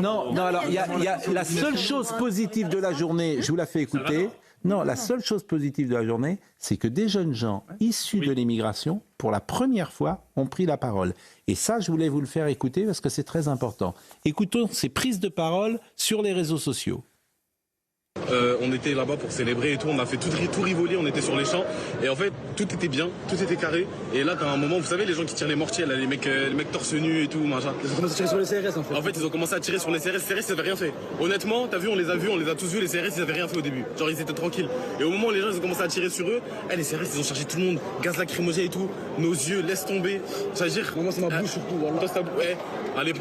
Non, non, alors, il y a la seule chose positive de la journée, je vous la fais écouter. Non, la seule chose positive de la journée, c'est que des jeunes gens issus de l'immigration, pour la première fois, ont pris la parole. Et ça, je voulais vous le faire écouter parce que c'est très important. Écoutons ces prises de parole sur les réseaux sociaux. On était là-bas pour célébrer et tout, on a fait tout Rivoli, on était sur les champs et en fait tout était bien, tout était carré et là à un moment, vous savez les gens qui tirent les mortiers, là, les mecs torse nu et tout, machin. Ils ont commencé à tirer sur les CRS en fait. En fait ils ont commencé à tirer sur les CRS, ils avaient rien fait. Honnêtement, t'as vu, on les a tous vus, les CRS ils avaient rien fait au début, genre ils étaient tranquilles. Et au moment où les gens ils ont commencé à tirer sur eux, les CRS ils ont chargé tout le monde, gaz lacrymogène et tout, nos yeux, laisse tomber. Ça veut dire... Moi c'est ma bouche surtout. Voilà. Toi, c'est ta bouche, allez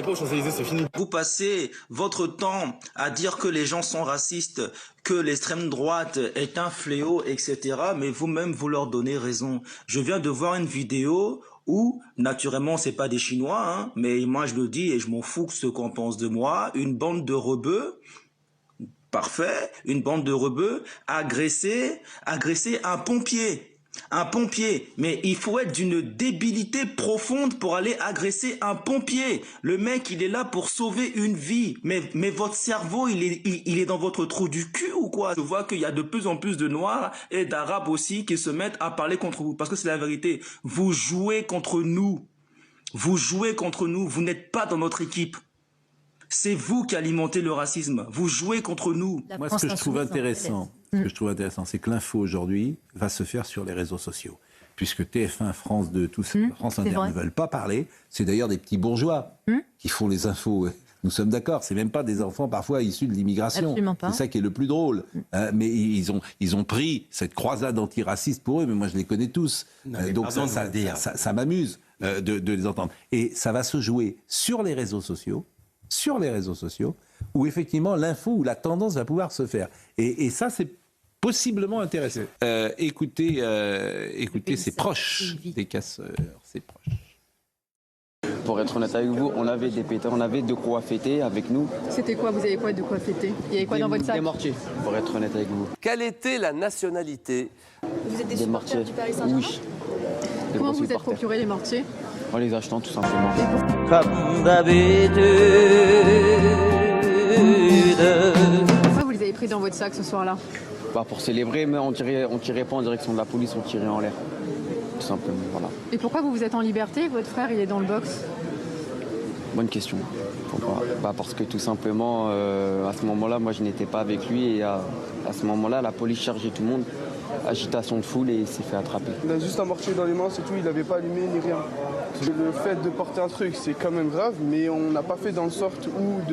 pas aux Champs-Élysées, c'est fini. Vous passez votre temps à dire que les gens sont racistes, que l'extrême droite est un fléau, etc. Mais vous-même, vous leur donnez raison. Je viens de voir une vidéo où, naturellement, c'est pas des Chinois, hein, mais moi je le dis et je m'en fous ce qu'on pense de moi, une bande de rebeux, parfait, une bande de rebeux agressé un pompier. Un pompier, mais il faut être d'une débilité profonde pour aller agresser un pompier. Le mec, il est là pour sauver une vie. Mais votre cerveau, il est dans votre trou du cul ou quoi? Je vois qu'il y a de plus en plus de Noirs et d'Arabes aussi qui se mettent à parler contre vous. Parce que c'est la vérité. Vous jouez contre nous. Vous jouez contre nous. Vous n'êtes pas dans notre équipe. C'est vous qui alimentez le racisme. Vous jouez contre nous. Moi, ce que je trouve intéressant, c'est que l'info aujourd'hui va se faire sur les réseaux sociaux. Puisque TF1, France 2, tous, France Inter ne veulent pas parler. C'est d'ailleurs des petits bourgeois qui font les infos. Nous sommes d'accord. C'est même pas des enfants parfois issus de l'immigration. C'est ça qui est le plus drôle. Mais ils ont pris cette croisade antiraciste pour eux. Mais moi, je les connais tous. Donc ça m'amuse de les entendre. Et ça va se jouer sur les réseaux sociaux. Où effectivement l'info ou la tendance va pouvoir se faire. Et ça, c'est possiblement intéressant. Écoutez, c'est proche des casseurs, c'est proche. Pour être honnête avec vous, on avait des pétards, on avait de quoi fêter avec nous. C'était quoi? Vous avez quoi de quoi fêter? Il y avait quoi dans votre sac? Des mortiers, pour être honnête avec vous. Quelle était la nationalité? Vous êtes des supporters du Paris Saint-Germain? Oui. Comment vous êtes procuré les mortiers? En les achetant tout simplement. Pourquoi vous les avez pris dans votre sac ce soir-là? Pas pour célébrer, mais on tirait pas en direction de la police, on tirait en l'air. Tout simplement, voilà. Et pourquoi vous êtes en liberté? Votre frère, il est dans le box. Bonne question. Parce que tout simplement, à ce moment-là, moi je n'étais pas avec lui et à ce moment-là, la police chargeait tout le monde. Agitation de foule et il s'est fait attraper. Il a juste un mortier dans les mains, c'est tout, il n'avait pas allumé ni rien. Le fait de porter un truc, c'est quand même grave, mais on n'a pas fait dans le sorte où...